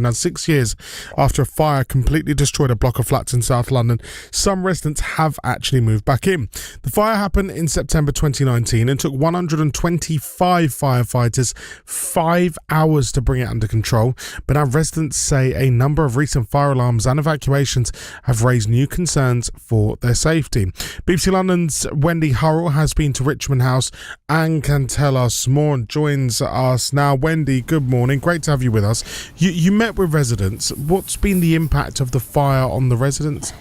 Now, 6 years after a fire completely destroyed a block of flats in South London, some residents have actually moved back in. The fire happened in September 2019 and took 125 firefighters 5 hours to bring it under control. But now residents say a number of recent fire alarms and evacuations have raised new concerns for their safety. BBC London's Wendy Hurrell has been to Richmond House and can tell us more and joins us now. Wendy, good morning. Great to have you with us. You met with residents. What's been the impact of the fire on the residents?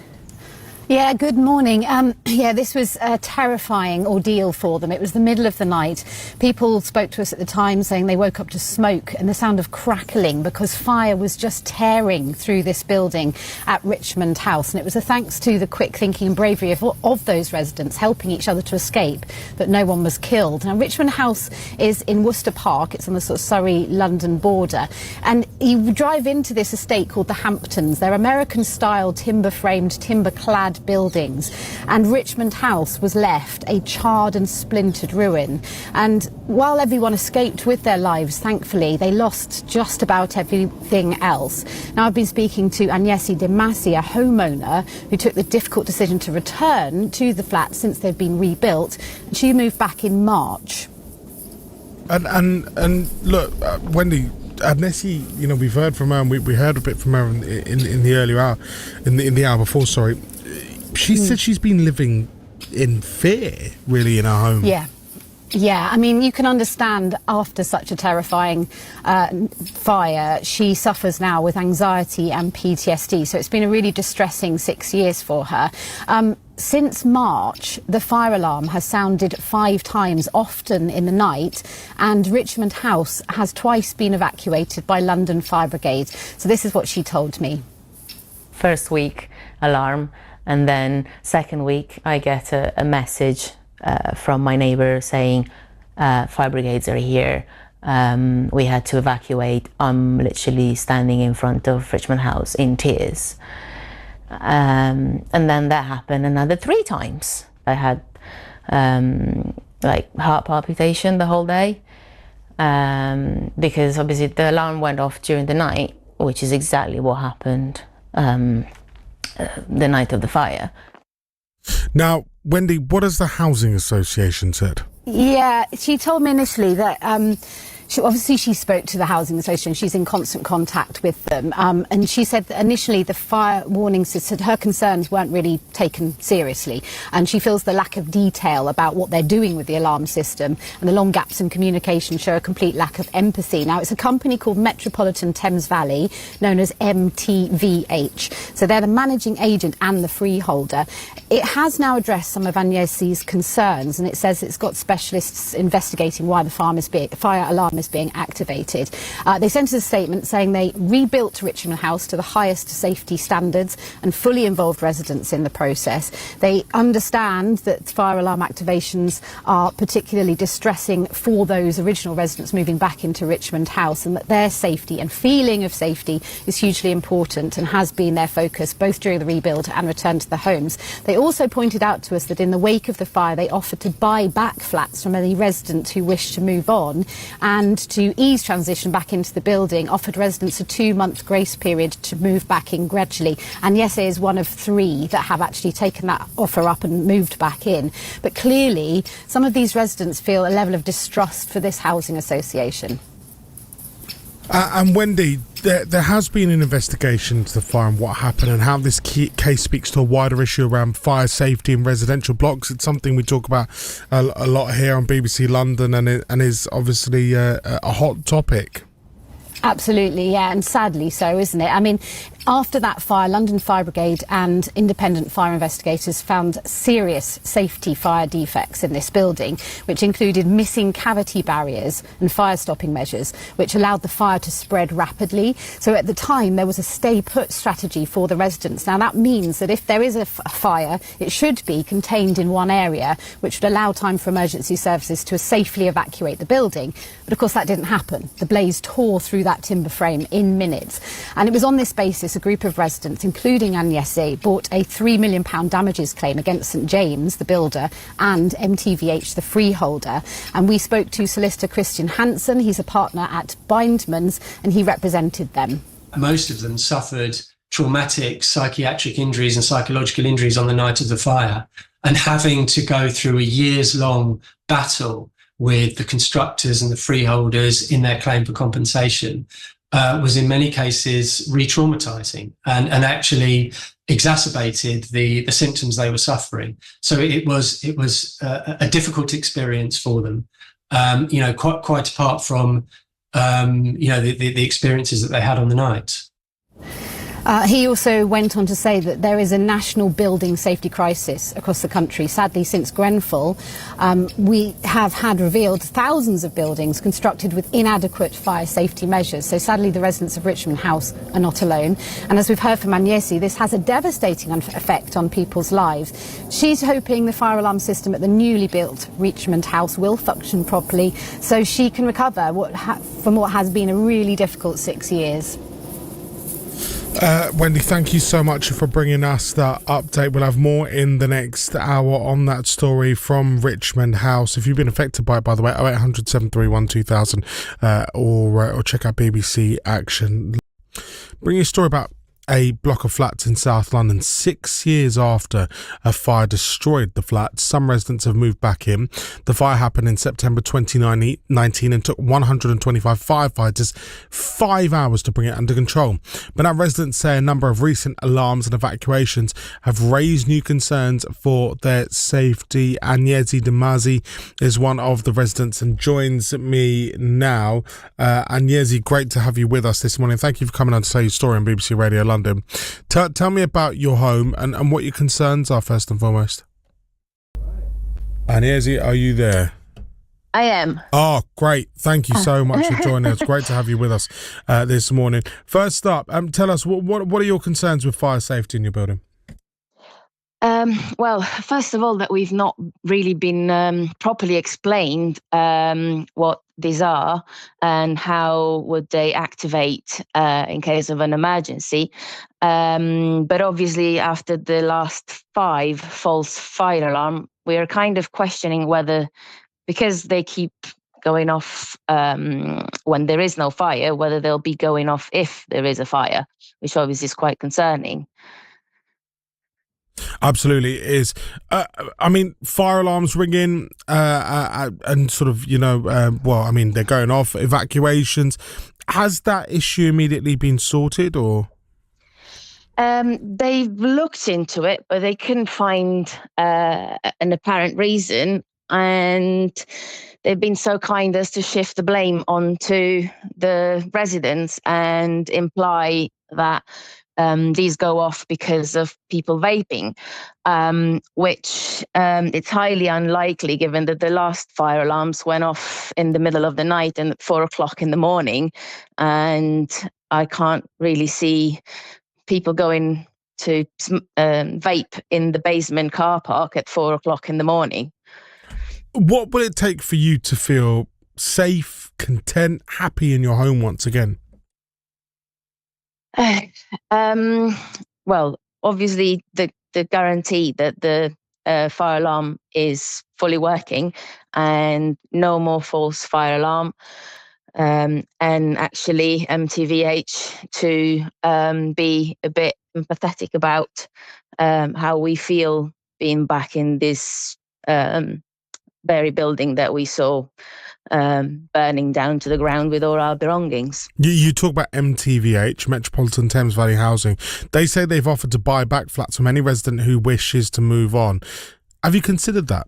Yeah, good morning. This was a terrifying ordeal for them. It was the middle of the night. People spoke to us at the time saying they woke up to smoke and the sound of crackling because fire was just tearing through this building at Richmond House. And it was a thanks to the quick thinking and bravery of those residents helping each other to escape that no one was killed. Now, Richmond House is in Worcester Park. It's on the sort of Surrey-London border. And you drive into this estate called the Hamptons. They're American-style, timber-framed, timber-clad buildings, and Richmond House was left a charred and splintered ruin. And while everyone escaped with their lives, thankfully, they lost just about everything else. Now, I've been speaking to Agnesi De Masi, a homeowner who took the difficult decision to return to the flat since they've been rebuilt. She moved back in March. And look, Wendy, Agnesi, we've heard from her, and we heard a bit from her in the earlier hour, in the hour before. Sorry. She said she's been living in fear, really, in her home. Yeah, I mean, you can understand after such a terrifying fire, she suffers now with anxiety and PTSD. So it's been a really distressing 6 years for her. Since March, the fire alarm has sounded 5 times, often in the night, and Richmond House has twice been evacuated by London Fire Brigade. So this is what she told me. First week, alarm. And then second week, I get a message from my neighbour saying, fire brigades are here. We had to evacuate. I'm literally standing in front of Richmond House in tears. And then that happened another 3 times. I had heart palpitation the whole day because obviously the alarm went off during the night, which is exactly what happened the night of the fire. Now, Wendy, what has the Housing Association said? Yeah, she told me initially that she spoke to the Housing Association. She's in constant contact with them. And she said that initially the fire warning system, her concerns weren't really taken seriously. And she feels the lack of detail about what they're doing with the alarm system and the long gaps in communication show a complete lack of empathy. Now, it's a company called Metropolitan Thames Valley, known as MTVH. So they're the managing agent and the freeholder. It has now addressed some of Agnesi's concerns, and it says it's got specialists investigating why the fire alarm is being activated. They sent us a statement saying they rebuilt Richmond House to the highest safety standards and fully involved residents in the process. They understand that fire alarm activations are particularly distressing for those original residents moving back into Richmond House, and that their safety and feeling of safety is hugely important and has been their focus both during the rebuild and return to the homes. They also pointed out to us that in the wake of the fire they offered to buy back flats from any residents who wished to move on, and to ease transition back into the building, offered residents a 2-month grace period to move back in gradually. And Yese is one of 3 that have actually taken that offer up and moved back in. But clearly, some of these residents feel a level of distrust for this housing association. And Wendy, there has been an investigation into the fire and what happened and how this case speaks to a wider issue around fire safety in residential blocks. It's something we talk about a lot here on BBC London, and is obviously a hot topic. Absolutely, yeah, and sadly so, isn't it? I mean, after that fire, London Fire Brigade and independent fire investigators found serious safety fire defects in this building, which included missing cavity barriers and fire-stopping measures, which allowed the fire to spread rapidly. So at the time, there was a stay-put strategy for the residents. Now, that means that if there is a fire, it should be contained in one area, which would allow time for emergency services to safely evacuate the building. But, of course, that didn't happen. The blaze tore through that timber frame in minutes. And it was on this basis a group of residents, including Agnesi, brought a £3 million damages claim against St James, the builder, and MTVH, the freeholder. And we spoke to solicitor Christian Hansen. He's a partner at Bindmans, and he represented them. most of them suffered traumatic psychiatric injuries and psychological injuries on the night of the fire, and having to go through a years-long battle with the constructors and the freeholders in their claim for compensation was in many cases re-traumatising and actually exacerbated the symptoms they were suffering. So it was a difficult experience for them, quite apart from the experiences that they had on the night. He also went on to say that there is a national building safety crisis across the country. Sadly, since Grenfell, we have had revealed thousands of buildings constructed with inadequate fire safety measures. So sadly, the residents of Richmond House are not alone. And as we've heard from Agnesi, this has a devastating effect on people's lives. She's hoping the fire alarm system at the newly built Richmond House will function properly so she can recover from what has been a really difficult 6 years. Wendy, thank you so much for bringing us that update. We'll have more in the next hour on that story from Richmond House. If you've been affected by it, by the way, 0800 731 2000 or check out BBC Action. Bring you a story about a block of flats in South London. 6 years after a fire destroyed the flats, some residents have moved back in. The fire happened in September 2019 and took 125 firefighters 5 hours to bring it under control. But now residents say a number of recent alarms and evacuations have raised new concerns for their safety. Agnesi Damazi is one of the residents and joins me now. Agnesi, great to have you with us this morning. Thank you for coming on to tell your story on BBC Radio London. Tell me about your home and what your concerns are first and foremost. Agnesi, are you there? I am. Oh, great. Thank you so much for joining us. Great to have you with us this morning. First up, tell us, what are your concerns with fire safety in your building? Well, first of all, that we've not really been properly explained what these are and how would they activate in case of an emergency. But obviously, after the last 5 false fire alarm, we are kind of questioning whether, because they keep going off when there is no fire, whether they'll be going off if there is a fire, which obviously is quite concerning. Absolutely it is. Fire alarms ringing and sort of, they're going off, evacuations. Has that issue immediately been sorted or? They've looked into it, but they couldn't find an apparent reason. And they've been so kind as to shift the blame onto the residents and imply that these go off because of people vaping, which it's highly unlikely given that the last fire alarms went off in the middle of the night and at 4 o'clock in the morning. And I can't really see people going to vape in the basement car park at 4 o'clock in the morning. What will it take for you to feel safe, content, happy in your home once again? Well, obviously the guarantee that the fire alarm is fully working and no more false fire alarm, and actually MTVH to be a bit empathetic about how we feel being back in this very building that we saw burning down to the ground with all our belongings. You talk about MTVH, Metropolitan Thames Valley Housing. They say they've offered to buy back flats from any resident who wishes to move on. Have you considered that?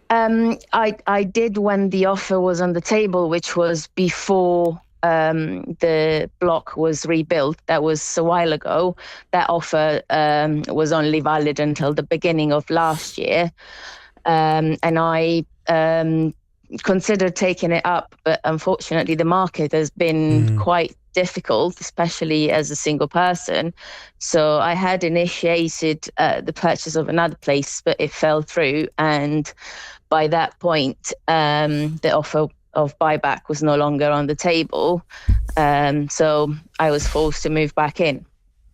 I did when the offer was on the table, which was before the block was rebuilt. That was a while ago. That offer was only valid until the beginning of last year. And I considered taking it up, but unfortunately the market has been quite difficult, especially as a single person. So I had initiated the purchase of another place, but it fell through. And by that point, the offer of buyback was no longer on the table. So I was forced to move back in.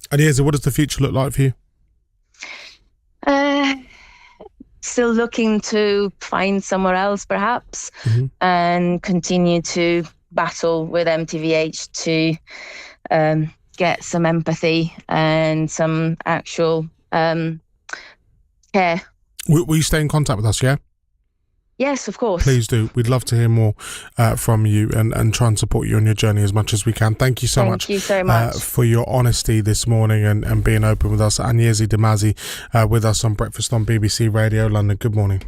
And Eliza, what does the future look like for you? Still looking to find somewhere else, perhaps, and continue to battle with MTVH to get some empathy and some actual care. Will you stay in contact with us, yeah? Yes, of course. Please do. We'd love to hear more from you and try and support you on your journey as much as we can. Thank you so much. Thank you so much. For your honesty this morning and being open with us. Agnese Damazi with us on Breakfast on BBC Radio London. Good morning.